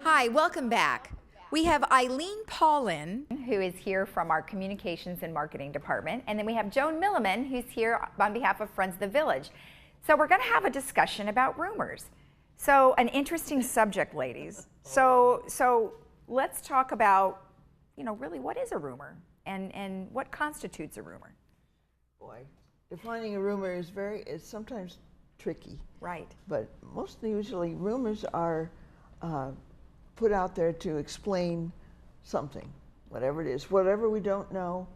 Hi, welcome back. We have Eileen Paulin, who is here from our communications and marketing department, and then we have Joan Milliman, who's here on behalf of Friends of the Village. So we're going to have a discussion about rumors. So an interesting subject, ladies. So let's talk about, really what is a rumor and what constitutes a rumor? Boy, defining a rumor is sometimes tricky. Right. But usually rumors are put out there to explain something, whatever it is. Whatever we don't know,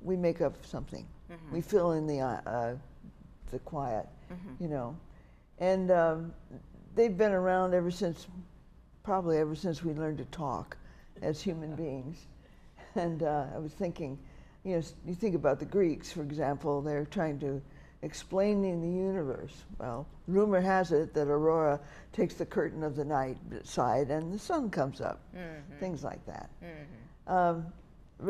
we make up something. Mm-hmm. We fill in the quiet, And they've been around probably ever since we learned to talk as human beings. And I was thinking, you think about the Greeks, for example, they're trying to explain in the universe. Well, rumor has it that Aurora takes the curtain of the night side and the sun comes up. Mm-hmm. Things like that. Mm-hmm.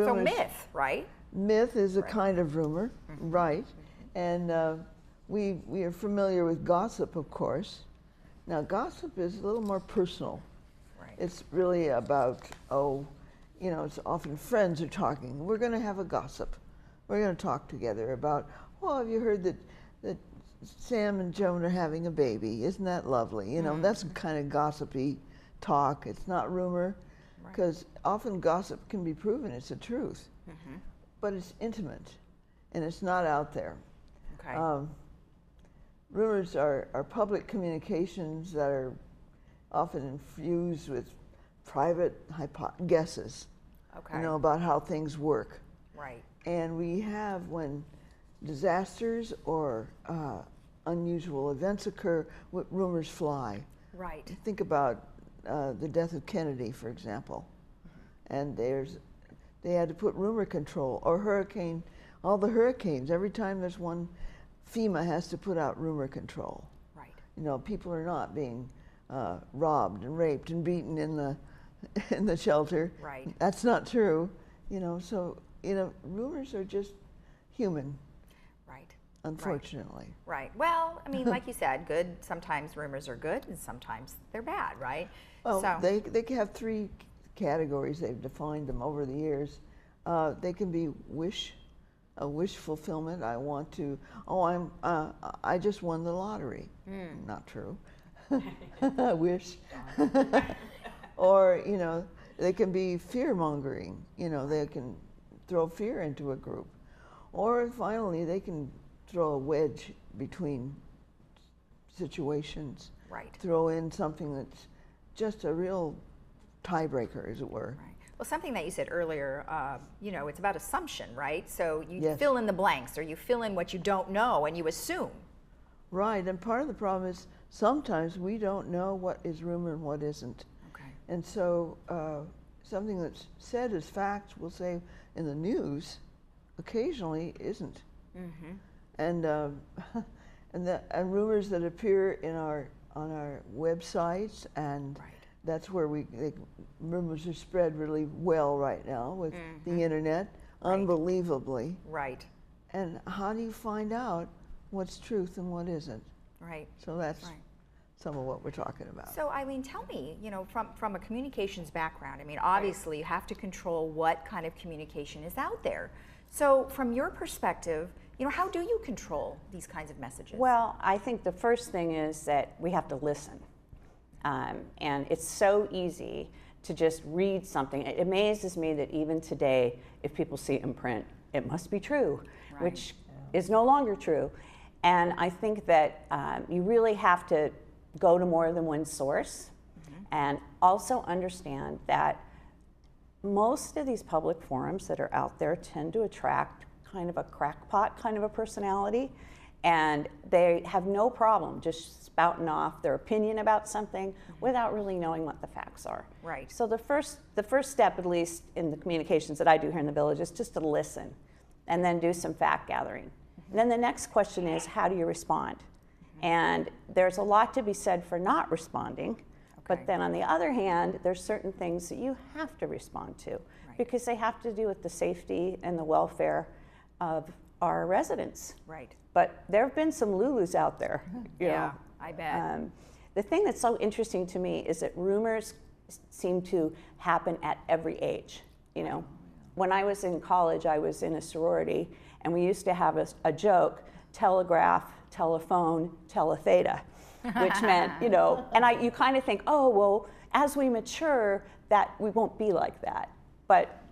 So myth, right? Myth is a kind of rumor, mm-hmm. right? Mm-hmm. And we are familiar with gossip, of course. Now, gossip is a little more personal. Right. It's really about, it's often friends are talking. We're going to have a gossip. We're going to talk together about, have you heard that Sam and Joan are having a baby? Isn't that lovely? Mm-hmm. That's kind of gossipy talk. It's not rumor, because often gossip can be proven it's the truth, mm-hmm. but it's intimate, and it's not out there. Okay. Rumors are public communications that are often infused with private guesses, about how things work. Right. And we have, when disasters or unusual events occur, rumors fly. Right. Think about the death of Kennedy, for example. Mm-hmm. And they had to put rumor control, or all the hurricanes. Every time there's one, FEMA has to put out rumor control. Right. People are not being robbed and raped and beaten in the shelter. Right. That's not true. So rumors are just human. Right. Unfortunately. Right. Well, like you said, sometimes rumors are good and sometimes they're bad, right? Well, they have three categories. They've defined them over the years. They can be a wish fulfillment. I just won the lottery. Not true. I wish. Or, they can be fear mongering. They can throw fear into a group. Or finally, they can throw a wedge between situations. Right. Throw in something that's just a real tiebreaker, as it were. Right. Well, something that you said earlier, it's about assumption, right? So you fill in the blanks, or you fill in what you don't know, and you assume. Right, and part of the problem is sometimes we don't know what is rumor and what isn't. Okay. And so something that's said as fact, we'll say in the news, occasionally isn't. Mm-hmm. And rumors that appear on our websites, and that's where rumors are spread really well right now with the internet, unbelievably. Right. And how do you find out what's truth and what isn't? Right. So that's some of what we're talking about. So Eileen, tell me, from a communications background, obviously you have to control what kind of communication is out there. So from your perspective, how do you control these kinds of messages? Well, I think the first thing is that we have to listen. And it's so easy to just read something. It amazes me that even today, if people see it in print, it must be true, which is no longer true. And I think that you really have to go to more than one source, and also understand that most of these public forums that are out there tend to attract kind of a crackpot kind of a personality, and they have no problem just spouting off their opinion about something without really knowing what the facts are. Right. So the first step, at least in the communications that I do here in the village, is just to listen and then do some fact gathering. And then the next question is, how do you respond? And there's a lot to be said for not responding, but then on the other hand, there's certain things that you have to respond to because they have to do with the safety and the welfare of our residents. Right. But there have been some Lulus out there. You know. I bet. The thing that's so interesting to me is that rumors seem to happen at every age. You know, when I was in college, I was in a sorority, and we used to have a joke: telegraph, telephone, teletheta, which meant, you know, and you kind of think, oh, well, as we mature, that we won't be like that. But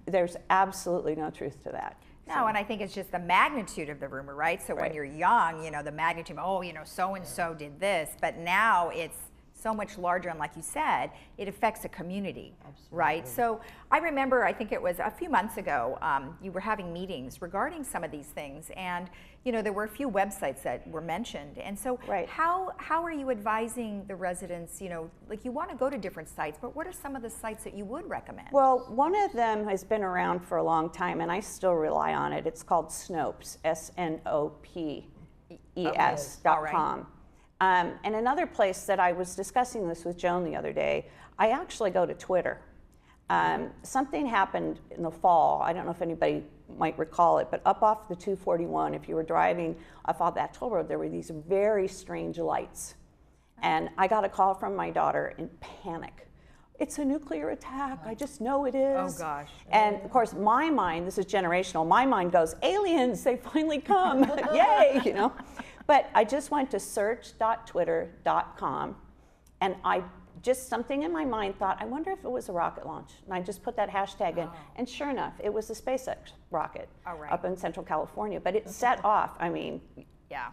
there's absolutely no truth to that. No, and I think it's just the magnitude of the rumor, right? So when you're young, you know, the magnitude, oh, you know, so-and-so did this, but now it's so much larger, and like you said, it affects a community, right? So I remember, I think it was a few months ago, you were having meetings regarding some of these things, and you know, there were a few websites that were mentioned, and so how are you advising the residents, you know, like you want to go to different sites, but what are some of the sites that you would recommend? Well, one of them has been around for a long time, and I still rely on it. It's called Snopes, SNOPES.com. And another place that I was discussing this with Joan the other day, I actually go to Twitter. Something happened in the fall, I don't know if anybody might recall it, but up off the 241, if you were driving off of that toll road, there were these very strange lights. And I got a call from my daughter in panic. It's a nuclear attack, I just know it is. Oh gosh. And of course, my mind, this is generational, my mind goes, aliens, they finally come, yay, you know. But I just went to search.twitter.com, and I just, something in my mind thought, I wonder if it was a rocket launch. And I just put that hashtag in, and sure enough, it was a SpaceX rocket up in Central California. But it set off, I mean,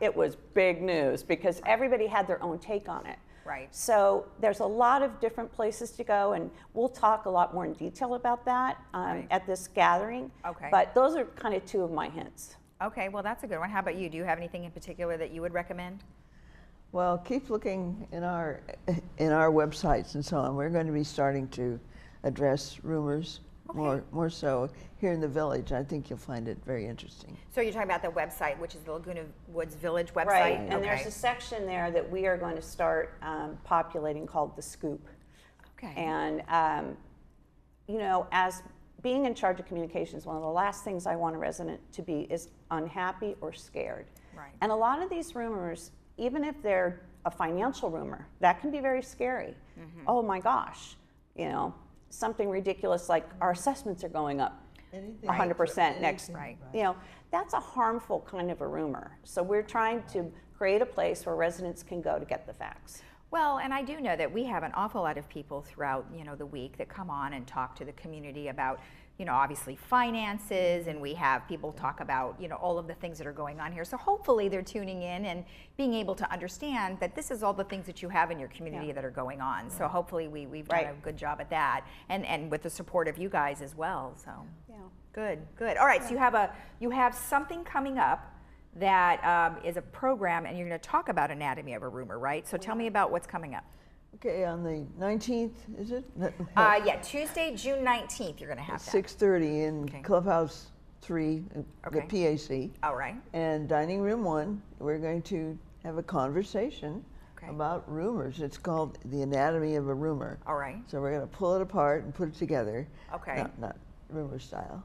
it was big news because everybody had their own take on it. Right. So there's a lot of different places to go, and we'll talk a lot more in detail about that at this gathering. Okay. But those are kind of two of my hints. Okay, well, that's a good one. How about you? Do you have anything in particular that you would recommend? Well, keep looking in our websites and so on. We're going to be starting to address rumors more so here in the village. I think you'll find it very interesting. So you're talking about the website, which is the Laguna Woods Village website? Right, and there's a section there that we are going to start populating called The Scoop. Okay. And, you know, as being in charge of communications, one of the last things I want a resident to be is unhappy or scared. Right. And a lot of these rumors, even if they're a financial rumor, that can be very scary. Mm-hmm. Oh my gosh, you know, something ridiculous like our assessments are going up 100% next, you know, that's a harmful kind of a rumor. So we're trying to create a place where residents can go to get the facts. Well, and I do know that we have an awful lot of people throughout, you know, the week that come on and talk to the community about, you know, obviously finances, and we have people talk about, you know, all of the things that are going on here. So hopefully they're tuning in and being able to understand that this is all the things that you have in your community that are going on. So hopefully we've done a good job at that, and with the support of you guys as well. So good. All right, so you have something coming up that is a program, and you're going to talk about Anatomy of a Rumor, right? So tell me about what's coming up. Okay, on the 19th, is it? Yeah, Tuesday, June 19th, you're going to have that. 6:30 in Clubhouse 3, the PAC. All right. And Dining Room 1, we're going to have a conversation about rumors. It's called The Anatomy of a Rumor. All right. So we're going to pull it apart and put it together. Okay. Not rumor style.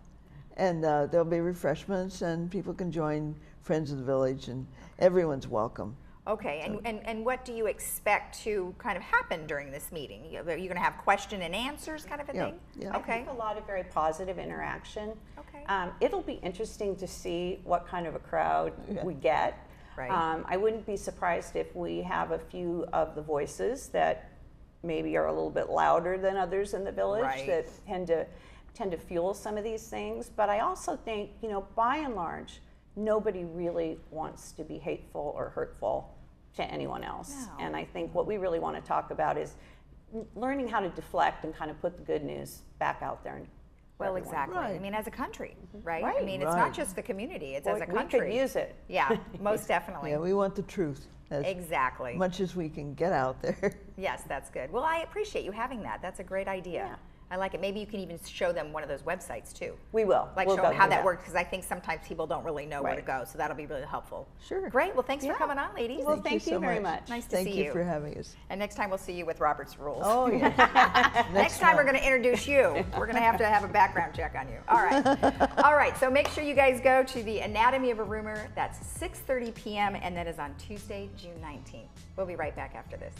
And there'll be refreshments, and people can join Friends of the Village, and everyone's welcome. Okay, and what do you expect to kind of happen during this meeting? Are you going to have question and answers kind of a thing? Yeah. Okay. I think a lot of very positive interaction. Okay. It'll be interesting to see what kind of a crowd we get. Right. I wouldn't be surprised if we have a few of the voices that maybe are a little bit louder than others in the village that tend to fuel some of these things. But I also think, you know, by and large, nobody really wants to be hateful or hurtful to anyone else. No. And I think what we really want to talk about is learning how to deflect and kind of put the good news back out there. Well, exactly. Right. I mean, as a country, right? Right. I mean, it's not just the community, it's as a country. We could use it. Yeah, most definitely. Yeah, we want the truth. Exactly. Much as we can get out there. Yes, that's good. Well, I appreciate you having that. That's a great idea. Yeah. I like it. Maybe you can even show them one of those websites too. We will. Like we'll show them go how do that works, because I think sometimes people don't really know where to Right. go. So that'll be really helpful. Sure. Great. Well, thanks for coming on, ladies. Well, thank you so very much. Nice to Thank see you you. for having us. And next time we'll see you with Robert's Rules. Oh, yeah. Next time we're going to introduce you. We're going to have a background check on you. All right. All right. So make sure you guys go to the Anatomy of a Rumor. That's 6:30 p.m. and that is on Tuesday, June 19th. We'll be right back after this.